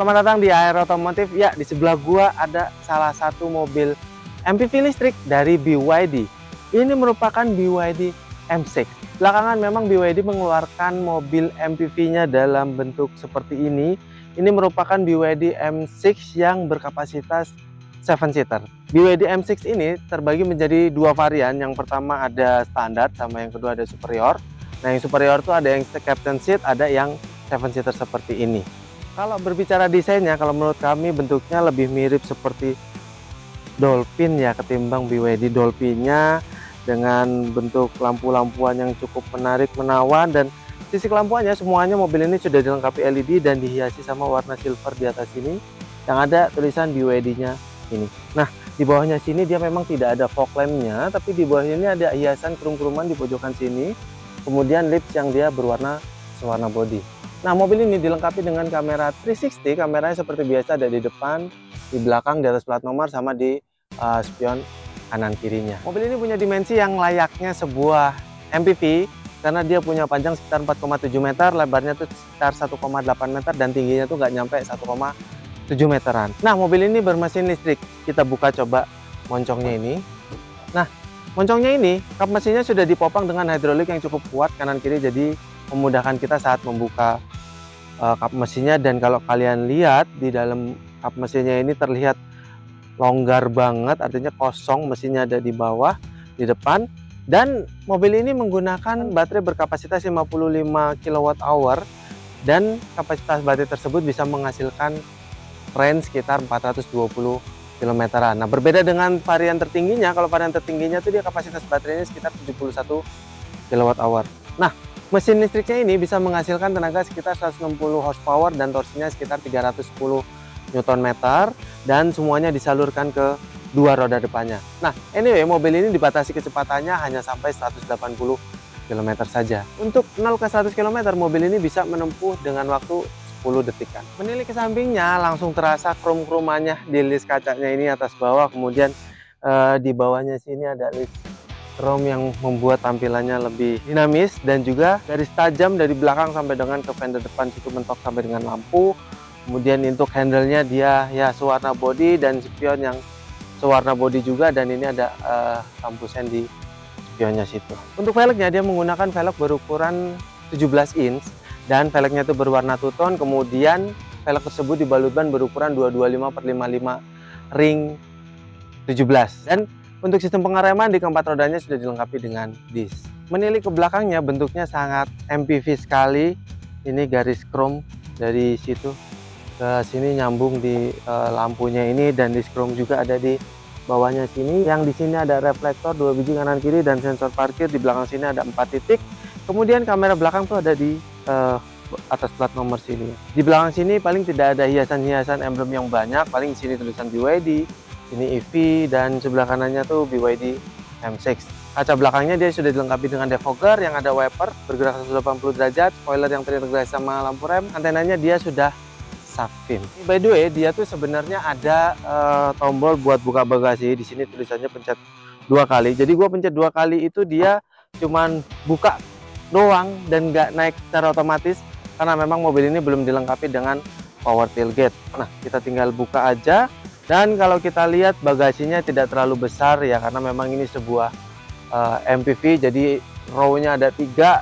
Selamat datang di AR Otomotif. Ya, di sebelah gua ada salah satu mobil MPV listrik dari BYD. Ini merupakan BYD M6. Belakangan memang BYD mengeluarkan mobil MPV-nya dalam bentuk seperti ini. Ini merupakan BYD M6 yang berkapasitas 7-seater. BYD M6 ini terbagi menjadi dua varian. Yang pertama ada standar, sama yang kedua ada superior. Nah, yang superior itu ada yang captain seat, ada yang 7-seater seperti ini. Kalau berbicara desainnya, kalau menurut kami bentuknya lebih mirip seperti Dolphin ya, ketimbang BYD. Dolphinnya dengan bentuk lampu-lampuan yang cukup menarik, menawan, dan sisi lampuannya semuanya mobil ini sudah dilengkapi LED dan dihiasi sama warna silver di atas sini yang ada tulisan BYD-nya ini. Nah, di bawahnya sini dia memang tidak ada fog lamp-nya, tapi di bawah ini ada hiasan krum-kruman di pojokan sini, kemudian lips yang dia berwarna sewarna body. Nah, mobil ini dilengkapi dengan kamera 360, kameranya seperti biasa ada di depan, di belakang, di atas plat nomor, sama di spion kanan kirinya. Mobil ini punya dimensi yang layaknya sebuah MPV, karena dia punya panjang sekitar 4,7 meter, lebarnya tuh sekitar 1,8 meter, dan tingginya tuh nggak nyampe 1,7 meteran. Nah, mobil ini bermesin listrik. Kita buka coba moncongnya ini. Nah, moncongnya ini, kap mesinnya sudah dipopang dengan hidrolik yang cukup kuat kanan kiri, jadi memudahkan kita saat membuka kap mesinnya. Dan kalau kalian lihat di dalam kap mesinnya ini terlihat longgar banget, artinya kosong, mesinnya ada di bawah, di depan. Dan mobil ini menggunakan baterai berkapasitas 55 kWh, dan kapasitas baterai tersebut bisa menghasilkan range sekitar 420 km-an. Nah, berbeda dengan varian tertingginya. Kalau varian tertingginya itu dia kapasitas baterainya sekitar 71 kWh. Nah, mesin listriknya ini bisa menghasilkan tenaga sekitar 160 horsepower dan torsinya sekitar 310 Nm, dan semuanya disalurkan ke dua roda depannya. Nah, anyway, mobil ini dibatasi kecepatannya hanya sampai 180 km saja. Untuk 0 ke 100 km mobil ini bisa menempuh dengan waktu 10 detikan. Menilik ke sampingnya langsung terasa krum-krumannya di list kacanya ini atas bawah, kemudian di bawahnya sini ada list chrome yang membuat tampilannya lebih dinamis, dan juga garis tajam dari belakang sampai dengan ke fender depan situ mentok sampai dengan lampu. Kemudian untuk handle-nya dia ya sewarna body dan spion yang sewarna body juga, dan ini ada lampu sen di spionnya situ. Untuk velgnya dia menggunakan velg berukuran 17 inch dan velgnya itu berwarna two-tone. Kemudian velg tersebut dibalut ban berukuran 225/55 ring 17, dan untuk sistem pengereman di keempat rodanya sudah dilengkapi dengan disc. Menilik ke belakangnya bentuknya sangat MPV sekali. Ini garis chrome dari situ ke sini nyambung di lampunya ini, dan disc chrome juga ada di bawahnya sini. Yang di sini ada reflektor 2 biji kanan kiri dan sensor parkir. Di belakang sini ada 4 titik. Kemudian kamera belakang tuh ada di atas plat nomor sini. Di belakang sini paling tidak ada hiasan-hiasan emblem yang banyak, paling sini tulisan BYD, ini EV, dan sebelah kanannya tuh BYD M6. Kaca belakangnya dia sudah dilengkapi dengan defogger yang ada wiper bergerak 180 derajat, spoiler yang terintegrasi sama lampu rem, antenanya dia sudah shark fin. By the way, dia tuh sebenarnya ada tombol buat buka bagasi. Di sini tulisannya pencet 2 kali. Jadi gua pencet 2 kali itu dia cuman buka doang dan nggak naik secara otomatis, karena memang mobil ini belum dilengkapi dengan power tailgate. Nah, kita tinggal buka aja. Dan kalau kita lihat bagasinya tidak terlalu besar ya, karena memang ini sebuah MPV, jadi row-nya ada 3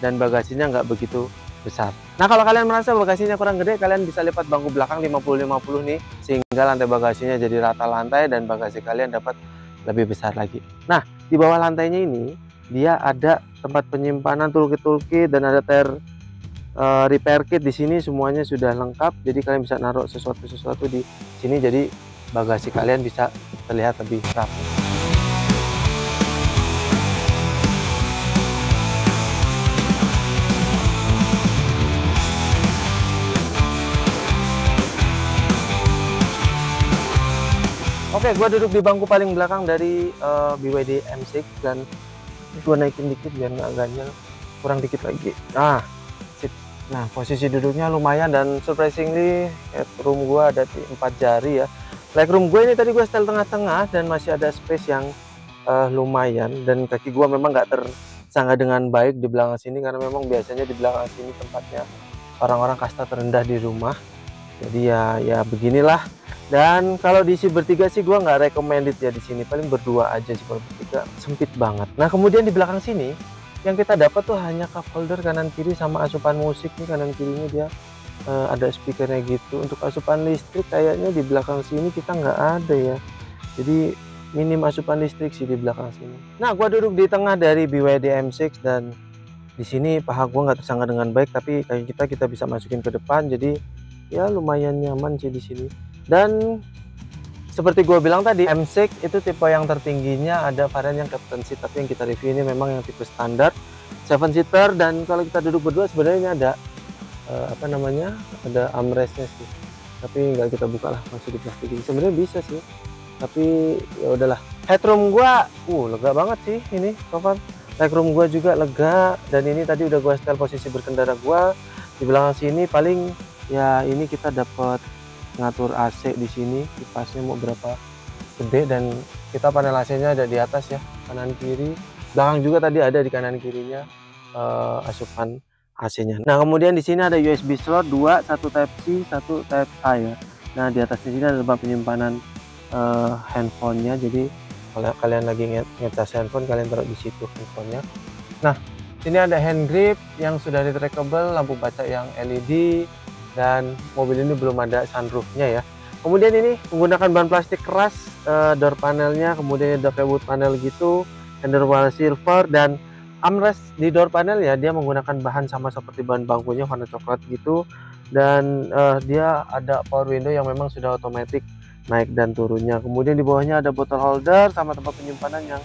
dan bagasinya nggak begitu besar. Nah, kalau kalian merasa bagasinya kurang gede, kalian bisa lipat bangku belakang 50-50 nih, sehingga lantai bagasinya jadi rata lantai dan bagasi kalian dapat lebih besar lagi. Nah, di bawah lantainya ini dia ada tempat penyimpanan toolkit dan ada repair kit. Di sini semuanya sudah lengkap, jadi kalian bisa naruh sesuatu di sini, jadi bagasi kalian bisa terlihat lebih rapi. Oke, gua duduk di bangku paling belakang dari BYD M6, dan gua naikin dikit biar nggak ganjel, kurang dikit lagi. Nah, posisi duduknya lumayan, dan surprisingly headroom gua ada di 4 jari ya. Legroom gue ini tadi gue setel tengah-tengah, dan masih ada space yang lumayan, dan kaki gua memang nggak tersangga dengan baik di belakang sini, karena memang biasanya di belakang sini tempatnya orang-orang kasta terendah di rumah. Jadi ya beginilah. Dan kalau diisi bertiga sih gua nggak recommended ya di sini, paling berdua aja sih, kalau bertiga sempit banget. Nah kemudian di belakang sini yang kita dapat tuh hanya cup holder kanan kiri sama asupan musik nih, kanan kirinya dia ada speakernya gitu. Untuk asupan listrik kayaknya di belakang sini kita nggak ada ya, jadi minim asupan listrik sih di belakang sini. Nah gua duduk di tengah dari BYD M6 dan di sini paha gua nggak tersangga dengan baik, tapi kayak kita bisa masukin ke depan, jadi ya lumayan nyaman sih di sini. Dan seperti gue bilang tadi, M6 itu tipe yang tertingginya ada varian yang captain seat, tapi yang kita review ini memang yang tipe standar 7 seater. Dan kalau kita duduk berdua sebenarnya ada apa namanya, ada armrestnya sih, tapi nggak kita buka lah, masih di plastik ini. Sebenarnya bisa sih, tapi ya udahlah. Headroom gua lega banget sih ini so far. Legroom gua juga lega, dan ini tadi udah gua setel posisi berkendara gua. Di belakang sini paling ya ini kita dapat ngatur AC di sini, kipasnya mau berapa gede, dan kita panel AC-nya ada di atas ya, kanan kiri. Belakang juga tadi ada di kanan kirinya asupan AC-nya. Nah kemudian di sini ada USB slot 2, satu Type C, satu Type A ya. Nah di atas sini ada tempat penyimpanan handphonenya, jadi kalau kalian lagi ngecas handphone, kalian taruh di situ handphonenya. Nah sini ada hand grip yang sudah retractable, lampu baca yang LED, dan mobil ini belum ada sunroofnya ya. Kemudian ini menggunakan bahan plastik keras, door panelnya, kemudian ada kayak wood panel gitu, handlebar silver, dan armrest di door panel ya dia menggunakan bahan sama seperti bahan bangkunya, warna coklat gitu. Dan dia ada power window yang memang sudah otomatis naik dan turunnya. Kemudian di bawahnya ada bottle holder sama tempat penyimpanan yang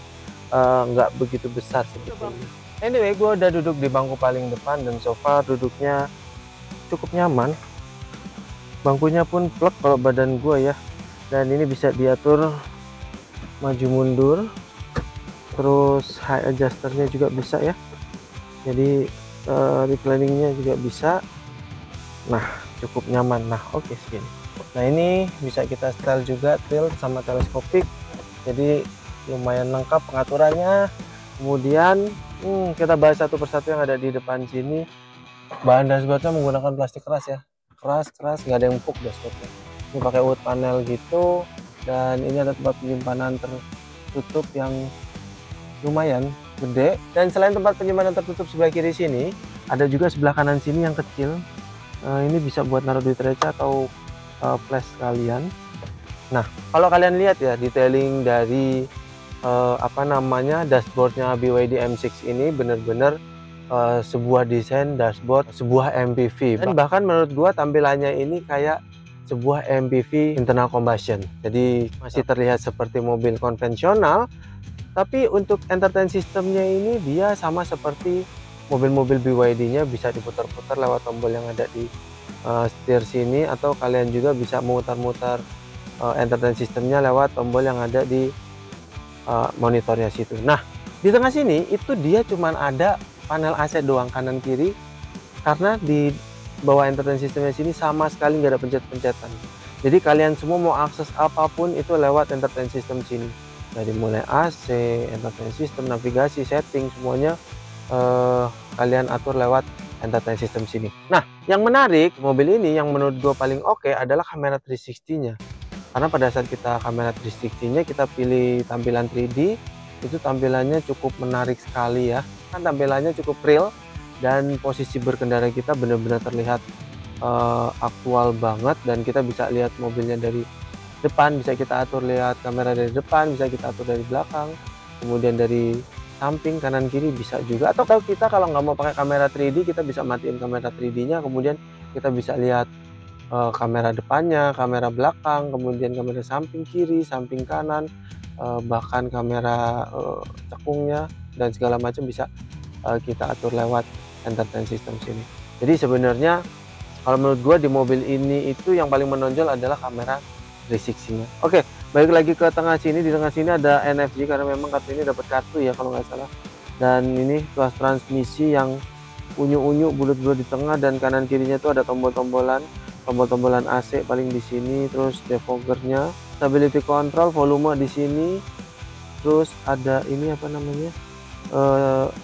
nggak begitu besar sebetulnya. Anyway, gue udah duduk di bangku paling depan dan so far duduknya cukup nyaman. Bangkunya pun plek kalau badan gue ya, dan ini bisa diatur maju mundur, terus high adjusternya juga bisa ya, jadi recliningnya juga bisa. Nah cukup nyaman. Nah oke segini. Nah ini bisa kita setel juga tilt sama teleskopik, jadi lumayan lengkap pengaturannya. Kemudian kita bahas satu persatu yang ada di depan sini. Bahan dashboardnya menggunakan plastik keras ya, keras nggak ada yang empuk dashboardnya. Ini pakai wood panel gitu, dan ini ada tempat penyimpanan tertutup yang lumayan gede. Dan selain tempat penyimpanan tertutup sebelah kiri sini, ada juga sebelah kanan sini yang kecil. Ini bisa buat naruh duit receh atau flash kalian. Nah kalau kalian lihat ya detailing dari apa namanya, dashboardnya BYD M6 ini bener-bener sebuah desain dashboard sebuah MPV, dan bahkan menurut gua tampilannya ini kayak sebuah MPV internal combustion. Jadi masih terlihat seperti mobil konvensional, tapi untuk entertain sistemnya ini dia sama seperti mobil-mobil BYD-nya, bisa diputar-putar lewat tombol yang ada di setir sini, atau kalian juga bisa memutar-mutar entertain sistemnya lewat tombol yang ada di monitornya situ. Nah di tengah sini itu dia cuman ada panel AC doang kanan kiri, karena di bawah entertain sistemnya sini sama sekali nggak ada pencet-pencetan. Jadi kalian semua mau akses apapun itu lewat entertain sistem sini, dari mulai AC, entertain system, navigasi, setting, semuanya kalian atur lewat entertain system sini. Nah yang menarik mobil ini yang menurut gue paling oke adalah kamera 360 nya, karena pada saat kita kamera 360 nya kita pilih tampilan 3D, itu tampilannya cukup menarik sekali ya, kan tampilannya cukup real, dan posisi berkendara kita benar-benar terlihat aktual banget, dan kita bisa lihat mobilnya dari depan, bisa kita atur lihat kamera dari depan, bisa kita atur dari belakang, kemudian dari samping kanan kiri bisa juga. Atau kalau kita nggak mau pakai kamera 3D, kita bisa matiin kamera 3D nya, kemudian kita bisa lihat kamera depannya, kamera belakang, kemudian kamera samping kiri, samping kanan, bahkan kamera cekungnya dan segala macam bisa kita atur lewat entertain system sini. Jadi sebenarnya kalau menurut gua di mobil ini itu yang paling menonjol adalah kamera 360 nya. Oke, balik lagi ke tengah sini. Di tengah sini ada NFC, karena memang kartu ini dapat kartu ya kalau nggak salah. Dan ini tuas transmisi yang unyu-unyu bulat-bulat di tengah, dan kanan kirinya tuh ada tombol-tombolan AC paling di sini, terus defoggernya, stability control, volume di sini, terus ada ini apa namanya,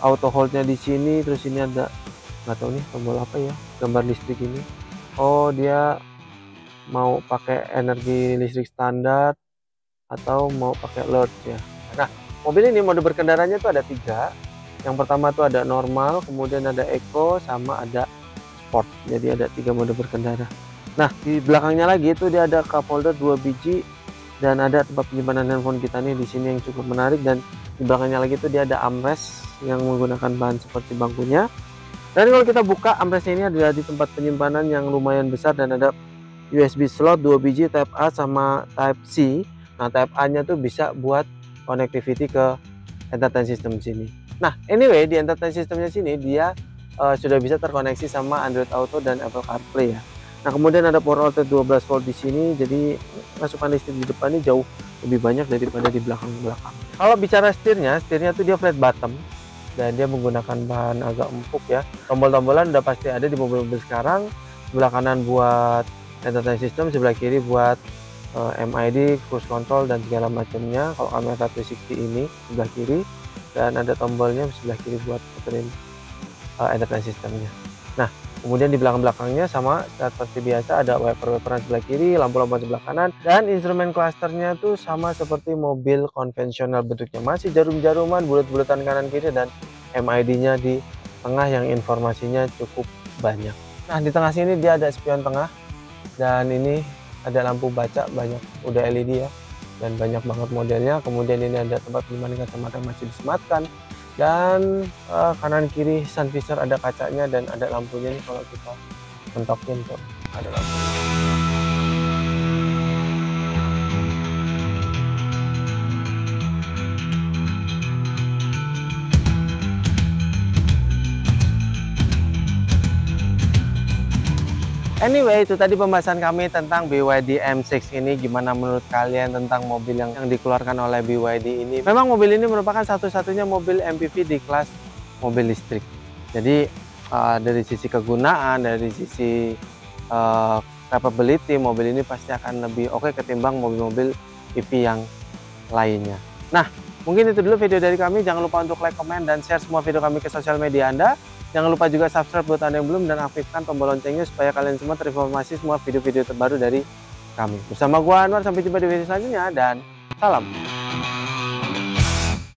auto holdnya di sini, terus ini ada nggak tahu nih tombol apa ya, gambar listrik ini. Oh dia mau pakai energi listrik standar atau mau pakai large ya. Nah, mobil ini mode berkendaranya tuh ada 3. Yang pertama tuh ada normal, kemudian ada eco, sama ada sport. Jadi ada 3 mode berkendara. Nah, di belakangnya lagi itu dia ada cup holder 2 biji dan ada tempat penyimpanan handphone kita nih di sini yang cukup menarik, dan di belakangnya lagi itu dia ada armrest yang menggunakan bahan seperti bangkunya. Dan kalau kita buka armrest ini adalah di tempat penyimpanan yang lumayan besar dan ada USB slot 2 biji Type A sama Type C. Nah, Type A-nya tuh bisa buat connectivity ke entertainment system sini. Nah, anyway di entertainment systemnya sini dia sudah bisa terkoneksi sama Android Auto dan Apple CarPlay ya. Nah, kemudian ada power outlet 12 volt di sini, jadi masukan listrik di depan ini jauh lebih banyak daripada di belakang-belakang. Kalau bicara setirnya tuh dia flat bottom dan dia menggunakan bahan agak empuk ya. Tombol-tombolan udah pasti ada di mobil-mobil sekarang. Sebelah kanan buat entertainment system, sebelah kiri buat MID, cruise control dan segala macamnya. Kalau kamera 360 ini sebelah kiri, dan ada tombolnya sebelah kiri buat puterin entertainment systemnya. Nah, kemudian di belakang-belakangnya sama seperti biasa, ada wiper-wiperan sebelah kiri, lampu-lampu sebelah kanan, dan instrumen clusternya tuh sama seperti mobil konvensional, bentuknya masih jarum-jaruman, bulat-bulatan kanan kiri, dan MID-nya di tengah yang informasinya cukup banyak. Nah, di tengah sini dia ada spion tengah, dan ini ada lampu baca banyak, udah LED ya, dan banyak banget modelnya. Kemudian ini ada tempat penyimpanan kacamata masih disematkan, dan kanan kiri sun visor ada kacanya dan ada lampunya nih, kalau kita mentokin tuh ada lampu. Anyway, itu tadi pembahasan kami tentang BYD M6 ini. Gimana menurut kalian tentang mobil yang dikeluarkan oleh BYD ini? Memang mobil ini merupakan satu-satunya mobil MPV di kelas mobil listrik. Jadi dari sisi kegunaan, dari sisi capability, mobil ini pasti akan lebih oke ketimbang mobil-mobil EV yang lainnya. Nah, mungkin itu dulu video dari kami. Jangan lupa untuk like, comment, dan share semua video kami ke sosial media Anda. Jangan lupa juga subscribe buat Anda yang belum, dan aktifkan tombol loncengnya supaya kalian semua terinformasi semua video-video terbaru dari kami. Bersama gua Anwar, sampai jumpa di video selanjutnya, dan salam.